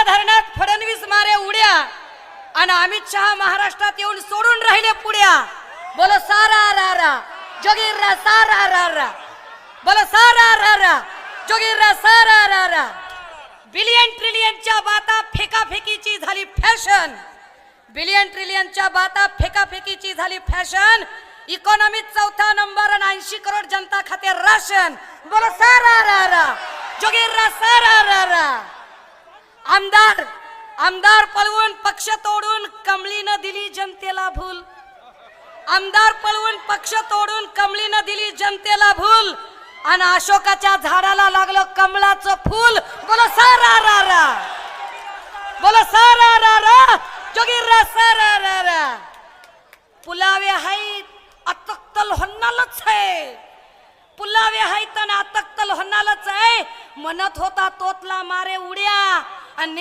काळ्या धरणात फडणवीस मारे उड्या आणि अमित शहा महाराष्ट्रात येऊन सोडून राहिले पुड्या. बोलो सारा रा रा जोगीरा सारा रा रा, बोलो सारा रा रा जोगीरा सारा रा रा. बिलियन ट्रिलियनच्या बाता फेकाफेकीची झाली फॅशन, बिलियन ट्रिलियनच्या बाता फेकाफेकीची झाली फॅशन. इकॉनॉमीत चौथा नंबर आणि 80 करोड जनता खाते राशन. बोलो सारा रा रा जोगीरा सारा रा रा. आमदार आमदार पळवून पक्ष तोडून कमळीनं दिली जनतेला भूल, आमदार पळवून पक्ष तोडून कमळीनं दिली जनतेला भूल आणि अशोकाच्या झाडाला लागलं कमळाचं फूल. बोलो सारा रा रा, बोलो सारा रा रा जोगीरा सारा रा रा. पुलावे आहेत अतक्तल होणारच आहे, पुलावे आहेत आणि अतक्तल होणारच आहे. म्हणत होता तोतला मारे उड्या